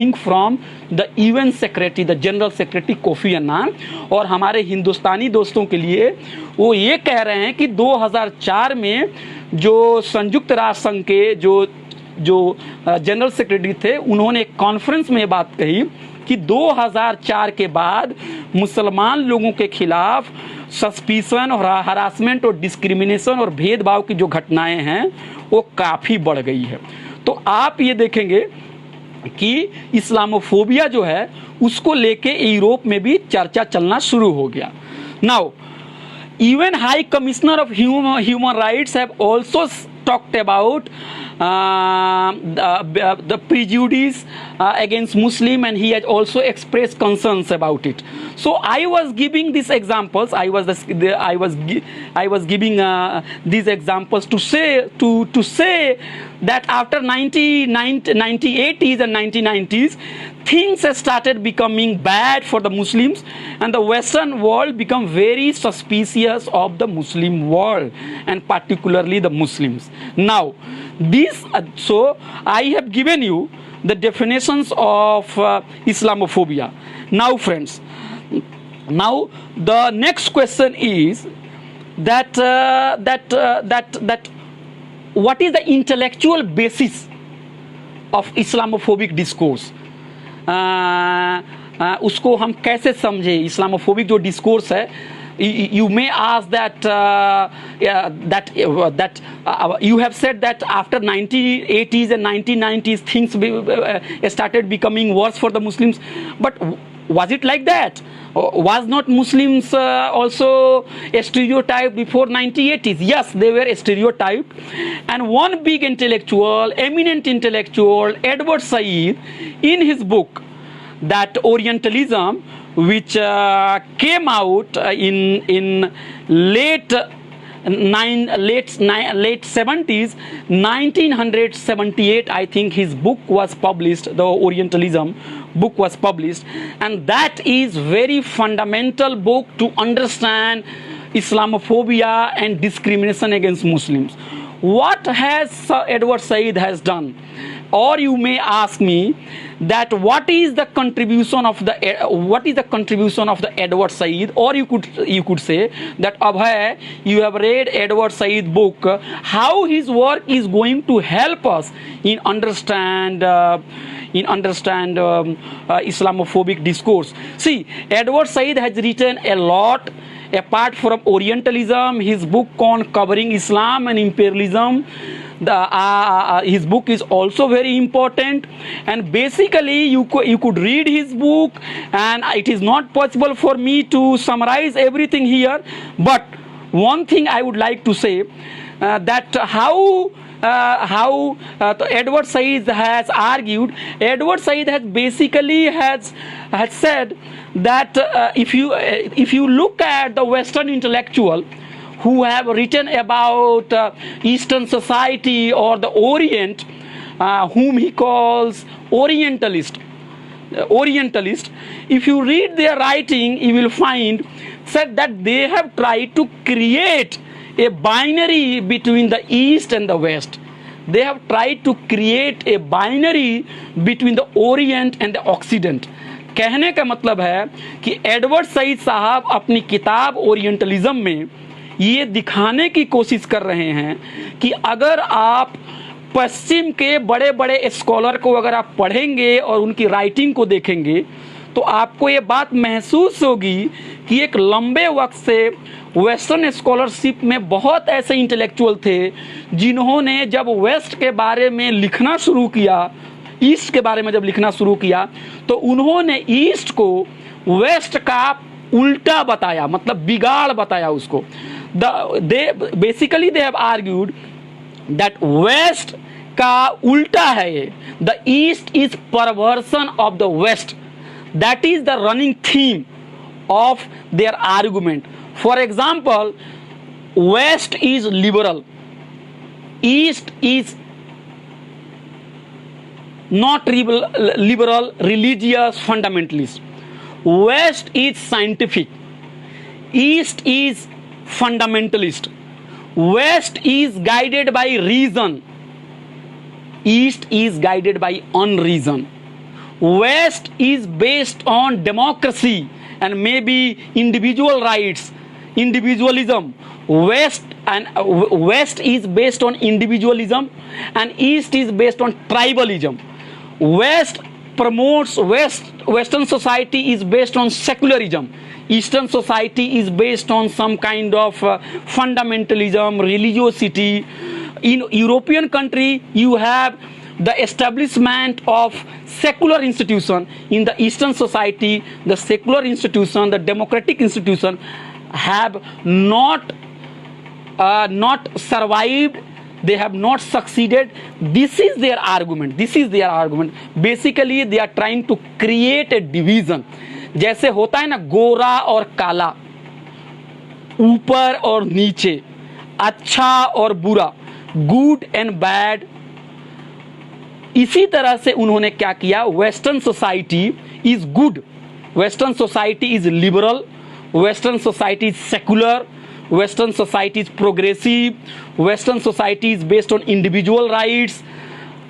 From the UN secretary, the general secretary Kofi Annan. और हमारे हिंदुस्तानी दोस्तों के लिए वो ये कह रहे हैं कि 2004 में जो संयुक्त राष्ट्र संघ के जो जनरल सेक्रेटरी थे, उन्होंने एक कॉन्फ्रेंस में बात कही कि 2004 के बाद मुसलमान लोगों के खिलाफ सस्पिशन और हरासमेंट और डिस्क्रिमिनेशन और भेदभाव की जो घटनाएं हैं वो काफ़ी बढ़ गई है। तो आप ये देखेंगे कि इस्लामोफोबिया जो है उसको लेके यूरोप में भी चर्चा चलना शुरू हो गया। Now UN High Commissioner of Human Rights have also talked about the prejudice against Muslim, and he has also expressed concerns about it. So I was giving these examples. I was giving these examples to say that after 1980s and 1990s, things started becoming bad for the Muslims, and the Western world become very suspicious of the Muslim world, and particularly the Muslims. Now, so I have given you the definitions of Islamophobia. Now, friends, now the next question is that what is the intellectual basis of Islamophobic discourse? उसको हम कैसे समझे? Islamophobic जो discourse है, you may ask that you have said that after 1980s and 1990s things started becoming worse for the Muslims, but was it like that? Was not Muslims also a stereotype before 1980s? Yes, they were a stereotype. And one big intellectual, eminent intellectual, Edward Said, in his book that Orientalism, which came out in late 70s, 1978, I think his book was published, the Orientalism book was published, and that is very fundamental book to understand Islamophobia and discrimination against Muslims. What has Edward Said has done? Or you may ask me that what is the contribution of the Edward Said? Or you could say that Abhay, you have read Edward Said book. How his work is going to help us in understand Islamophobic discourse? See, Edward Said has written a lot. Apart from Orientalism, his book on covering Islam and imperialism, his book is also very important. And basically you could read his book, and it is not possible for me to summarize everything here, but one thing I would like to say, that how Edward Said has argued. Edward Said has basically has said that if you look at the Western intellectual who have written about Eastern society or the Orient, whom he calls Orientalist, if you read their writing, you will find said that they have tried to create a binary between the East and the West. They have tried to create a binary between the Orient and the Occident. कहने का मतलब है कि Edward Said साहब अपनी किताब orientalism में ये दिखाने की कोशिश कर रहे हैं कि अगर आप पश्चिम के बड़े बड़े स्कॉलर को अगर आप पढ़ेंगे और उनकी राइटिंग को देखेंगे, तो आपको ये बात महसूस होगी कि एक लंबे वक्त से वेस्टर्न स्कॉलरशिप में बहुत ऐसे इंटेलेक्चुअल थे जिन्होंने जब वेस्ट के बारे में लिखना शुरू किया, ईस्ट के बारे में जब लिखना शुरू किया, तो उन्होंने ईस्ट को वेस्ट का उल्टा बताया, मतलब बिगाड़ बताया उसको। Basically they have argued that west का उल्टा है ये, the east is perversion of the west. That is the running theme of their argument. For example, West is liberal, East is not liberal, religious, fundamentalist. West is scientific, East is fundamentalist. West is guided by reason, East is guided by unreason. West is based on democracy and maybe individual rights, individualism. West is based on individualism and East is based on tribalism. West promotes Western society is based on secularism. Eastern society is based on some kind of fundamentalism, religiosity. In European country, you have the establishment of secular institution. In the Eastern society, the secular institution, the democratic institution have not survived. They have not succeeded. This is their argument. Basically they are trying to create a division. जैसे होता है ना गोरा और काला, ऊपर और नीचे, अच्छा और बुरा, गुड एंड बैड. इसी तरह से उन्होंने क्या किया, western society is good, western society is liberal, western society is secular, western society is progressive, western society is based on individual rights,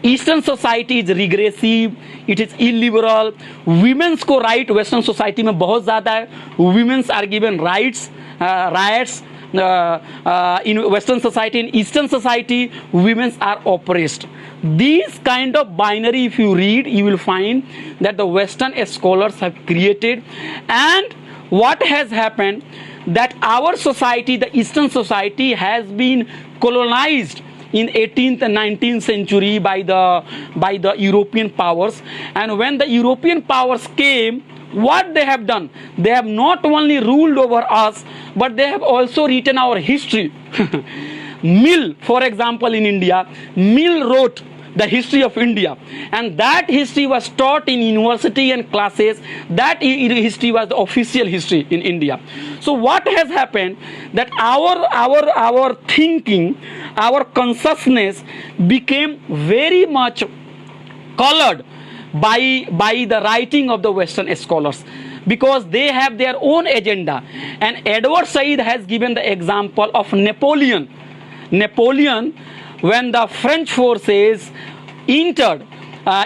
eastern society is regressive, it is illiberal. Women's को right western society में बहुत ज्यादा है. Women's are given rights in Western society. In Eastern society, women are oppressed. These kind of binary, if you read, you will find that the Western scholars have created. And what has happened, that our society, the Eastern society, has been colonized in 18th and 19th century by the European powers. And when the European powers came, what they have done, they have not only ruled over us, but they have also written our history. Mill, for example, in India, Mill wrote the history of India, and that history was taught in university and classes. That history was the official history in India. So what has happened, that our thinking, our consciousness became very much colored by the writing of the Western scholars, because they have their own agenda. And Edward Said has given the example of Napoleon. When the French forces entered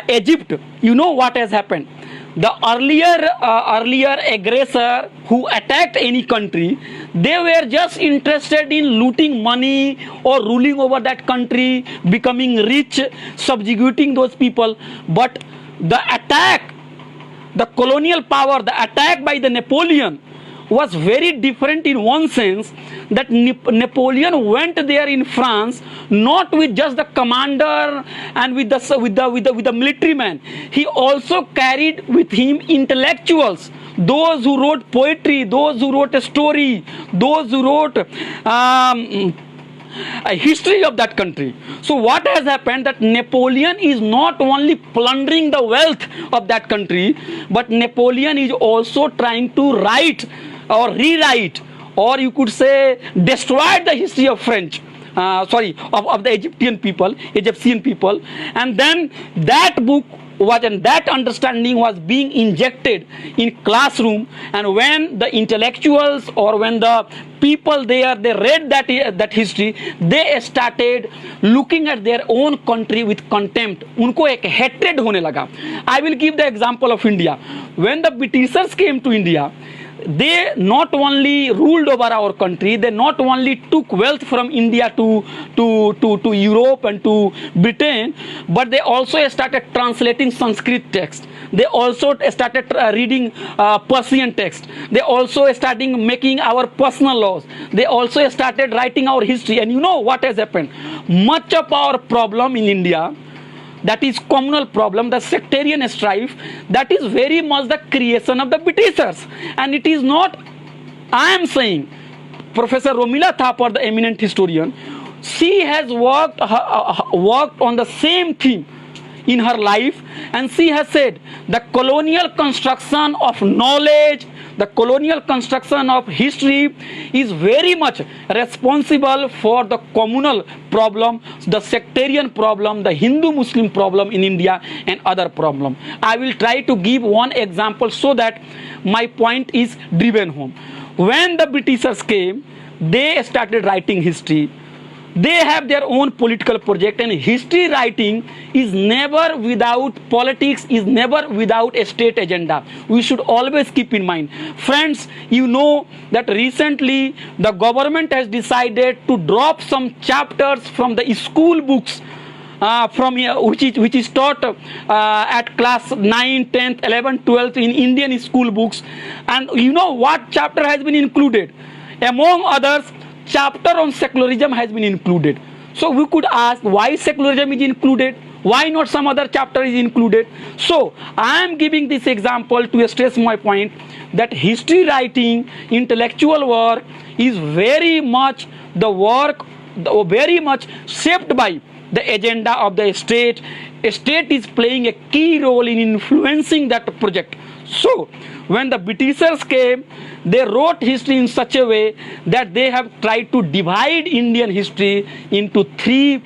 Egypt, you know what has happened. The earlier aggressor who attacked any country, they were just interested in looting money or ruling over that country, becoming rich, subjugating those people. But the attack, the colonial power, the attack by the Napoleon was very different in one sense, that Napoleon went there in France not with just the commander and with the military man. He also carried with him intellectuals, those who wrote poetry, those who wrote a story, those who wrote a history of that country. So what has happened, that Napoleon is not only plundering the wealth of that country, but Napoleon is also trying to write or rewrite, or you could say destroy the history of French, of the Egyptian people. And then that book was, and that understanding was being injected in classroom. And when the intellectuals or when the people there, they read that history, they started looking at their own country with contempt. उनको एक hatred होने लगा. I will give the example of India. When the Britishers came to India, they not only ruled over our country, they not only took wealth from India to Europe and to Britain, but they also started translating Sanskrit text. They also started reading Persian text. They also started making our personal laws. They also started writing our history. And you know what has happened? Much of our problem in India, that is communal problem, the sectarian strife, that is very much the creation of the Britishers. And it is not, I am saying, Professor Romila Thapar, the eminent historian, she has worked on the same theme in her life, and she has said the colonial construction of knowledge, the colonial construction of history is very much responsible for the communal problem, the sectarian problem, the Hindu-Muslim problem in India, and other problem. I will try to give one example so that my point is driven home. When the Britishers came, they started writing history. they have their own political project, and history writing is never without politics, is never without a state agenda. We should always keep in mind. Friends, you know that recently the government has decided to drop some chapters from the school books from here, which is taught at class 9, 10th, 11th, 12th in Indian school books. And you know what chapter has been included? Among others, chapter on secularism has been included. So we could ask, why secularism is included? Why not some other chapter is included? So I am giving this example to stress my point that history writing, intellectual work is very much the work, very much shaped by the agenda of the state. A state is playing a key role in influencing that project. So when the Britishers came, they wrote history in such a way that they have tried to divide Indian history into three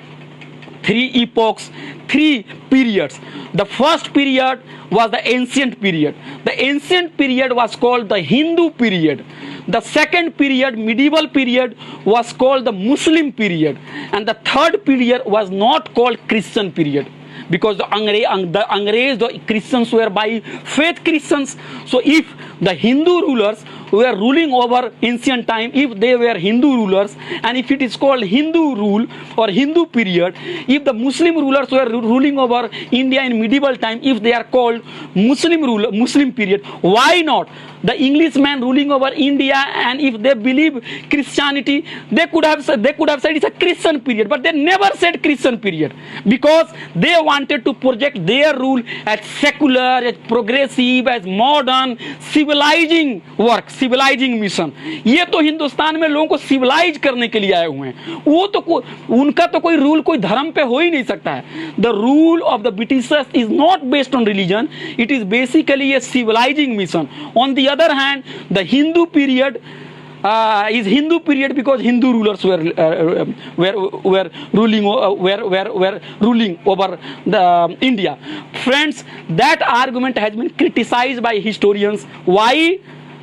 epochs, three periods. The first period was the ancient period. The ancient period was called the Hindu period. The second period, medieval period, was called the Muslim period. And the third period was not called Christian period, because the Angrez, the Christians were by faith Christians. So if the Hindu rulers were ruling over ancient time, if they were Hindu rulers, and if it is called Hindu rule or Hindu period, if the Muslim rulers were ruling over India in medieval time, if they are called Muslim period, why not the Englishman ruling over India, and if they believe Christianity, they could have said it's a Christian period, but they never said Christian period, because they wanted to project their rule as secular, as progressive, as modern, civilizing work, civilizing mission. ये तो हिंदुस्तान में लोगों को civilised करने के लिए आए हुए हैं. वो तो उनका तो कोई रूल कोई धर्म पे हो ही नहीं सकता है. The rule of the Britishers is not based on religion. It is basically a civilizing mission. On the other hand, the Hindu period is Hindu period because Hindu rulers were ruling over the India. Friends, that argument has been criticized by historians. Why?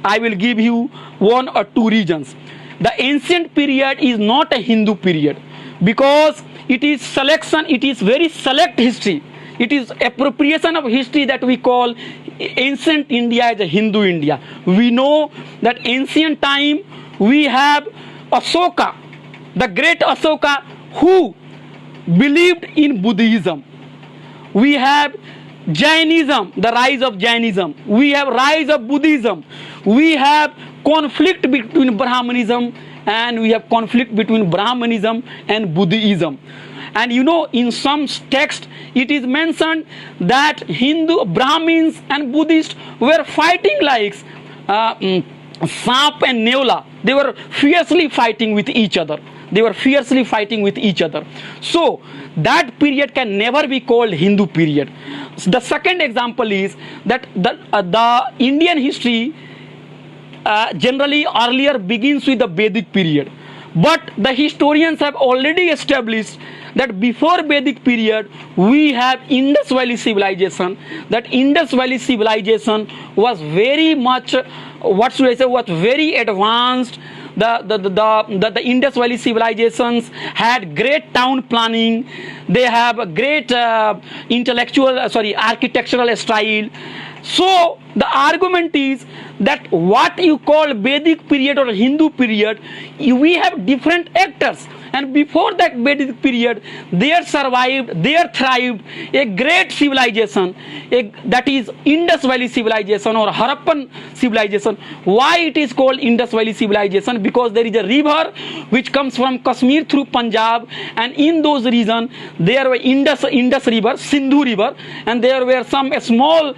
I will give you one or two reasons. The ancient period is not a Hindu period because it is selection. It is very select history. It is appropriation of history that we call ancient India as a Hindu India. We know that ancient time we have Ashoka, the great Ashoka, who believed in Buddhism. We have Jainism, the rise of Jainism. We have rise of Buddhism. We have conflict between Brahmanism, and we have conflict between Brahmanism and Buddhism. And you know, in some text it is mentioned that Hindu, Brahmins and Buddhists were fighting like Sap and Neola. They were fiercely fighting with each other. So that period can never be called Hindu period. The second example is that the Indian history generally earlier begins with the Vedic period. But the historians have already established that before Vedic period we have Indus Valley civilization. That Indus Valley civilization was very much, was very advanced. The Indus Valley civilizations had great town planning. They have a great architectural style. So the argument is that what you call Vedic period or Hindu period, we have different actors. And before that Vedic period, there thrived a great civilization, that is Indus Valley civilization or Harappan civilization. Why it is called Indus Valley civilization? Because there is a river which comes from Kashmir through Punjab, and in those regions there were Indus river, Sindhu river, and there were some small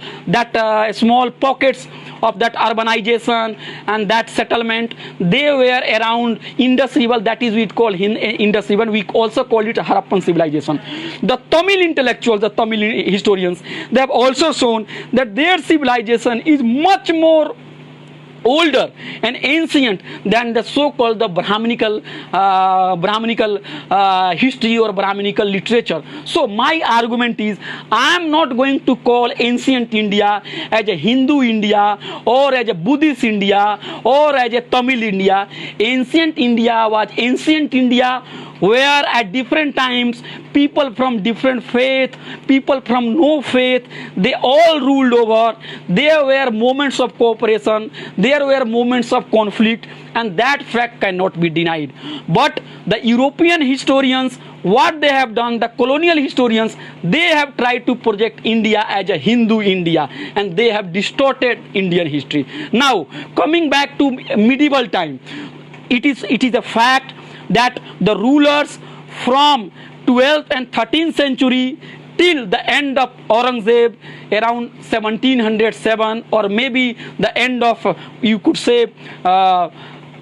pockets of that urbanization and that settlement. They were around Indus river, that is we call Indus river. We also call it Harappan civilization. The Tamil intellectuals, the Tamil historians, they have also shown that their civilization is much more older and ancient than the so-called the Brahminical history or Brahminical literature. So my argument is, I am not going to call ancient India as a Hindu India or as a Buddhist India or as a Tamil India. Ancient India was ancient India, where at different times people from different faith, people from no faith, they all ruled over. There were moments of cooperation, there were moments of conflict, and that fact cannot be denied. But the European historians, what they have done, the colonial historians, they have tried to project India as a Hindu India, and they have distorted Indian history. Now, coming back to medieval time, it is a fact that the rulers from 12th and 13th century till the end of Aurangzeb around 1707, or maybe the end of, you could say,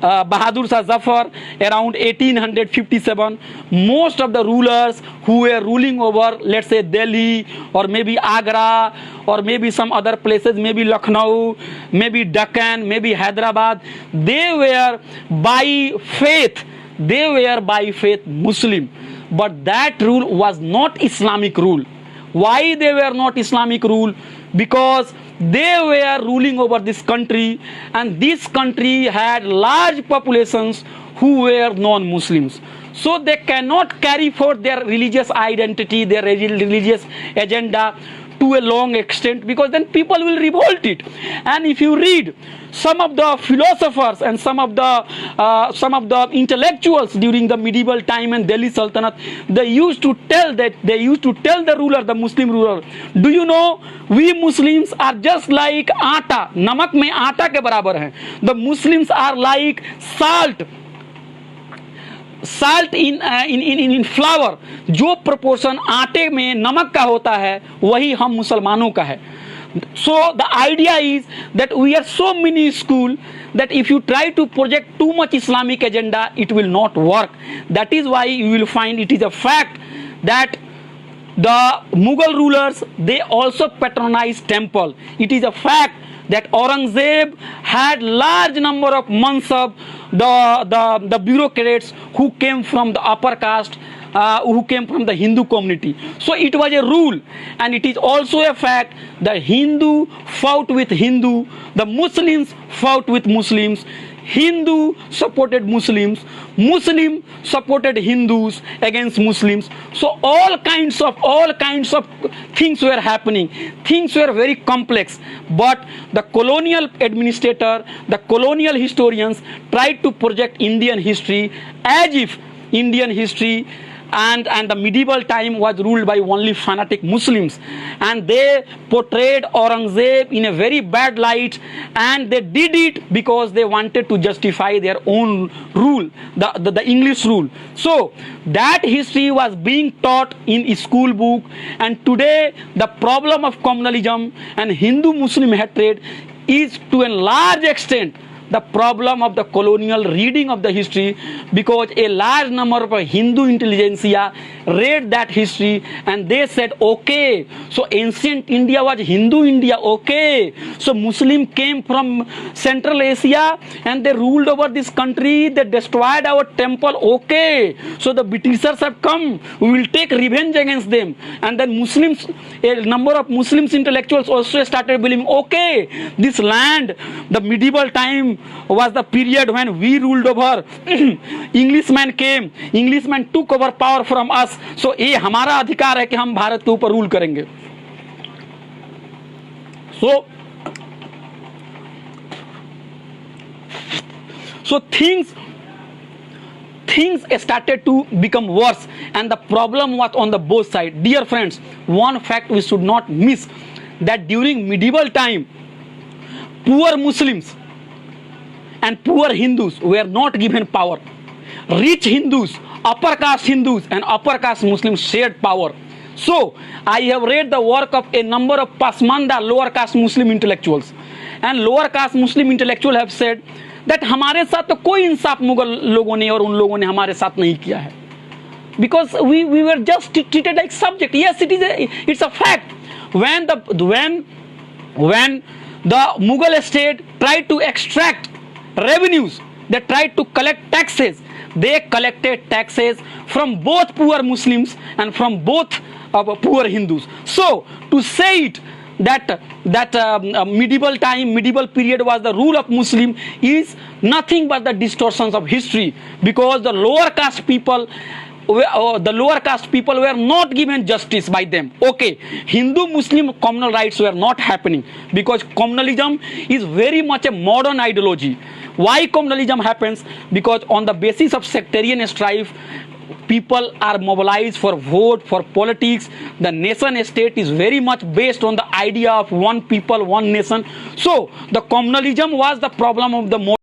Bahadur Shah Zafar around 1857, most of the rulers who were ruling over, let's say, Delhi or maybe Agra or maybe some other places, maybe Lucknow, maybe Deccan, maybe Hyderabad, they were by faith Muslim, but that rule was not Islamic rule. Why they were not Islamic rule? Because they were ruling over this country, and this country had large populations who were non-Muslims. So they cannot carry forth their religious identity, their religious agenda to a long extent, because then people will revolt it. And if you read some of the philosophers and some of the intellectuals during the medieval time and Delhi Sultanate, they used to tell the ruler, the Muslim ruler, do you know, we Muslims are just like आटा, नमक में आटा के बराबर हैं. The Muslims are like salt in flour. जो proportion आटे में नमक का होता है वही हम मुसलमानों का है. So the idea is that we are so minuscule that if you try to project too much Islamic agenda, it will not work. That is why you will find it is a fact that the Mughal rulers, they also patronized temple. It is a fact that Aurangzeb had large number of mansab, the bureaucrats who came from the upper caste, who came from the Hindu community. So it was a rule, and it is also a fact the Hindu fought with Hindu, the Muslims fought with Muslims, Hindu supported Muslims, Muslim supported Hindus against Muslims. So all kinds of things were happening. Things were very complex, but the colonial administrator, the colonial historians tried to project Indian history as if Indian history and the medieval time was ruled by only fanatic Muslims, and they portrayed Aurangzeb in a very bad light, and they did it because they wanted to justify their own rule, the English rule. So that history was being taught in a school book, and today the problem of communalism and Hindu-Muslim hatred is to a large extent the problem of the colonial reading of the history, because a large number of Hindu intelligentsia read that history and they said, okay, so ancient India was Hindu India, okay, so Muslim came from Central Asia and they ruled over this country, they destroyed our temple, okay, so the Britishers have come, we will take revenge against them. And then Muslims, a number of Muslims intellectuals also started believing, okay, this land, the medieval time was the period when we ruled over. Englishman came, Englishman took over power from us, so ये हमारा अधिकार है कि हम भारत के ऊपर rule करेंगे. So things started to become worse, and the problem was on the both sides. Dear friends, one fact we should not miss, that during medieval time, poor Muslims and poor Hindus were not given power. Rich Hindus, upper caste Hindus and upper caste Muslims shared power. So I have read the work of a number of Pasmanda lower caste Muslim intellectuals, and lower caste Muslim intellectuals have said that हमारे साथ तो कोई इंसाफ मुगल लोगों ने और उन लोगों ने हमारे साथ नहीं किया है, because we were just treated like subject. Yes, it's a fact. When The Mughal state tried to extract revenues. They tried to collect taxes. They collected taxes from both poor Muslims and from both poor Hindus. So to say it that medieval time, medieval period was the rule of Muslim is nothing but the distortions of history, because the lower caste people were not given justice by them. Okay, Hindu Muslim communal rights were not happening, because communalism is very much a modern ideology. Why communalism happens? Because on the basis of sectarian strife, people are mobilized for vote, for politics. The nation state is very much based on the idea of one people, one nation. So the communalism was the problem of the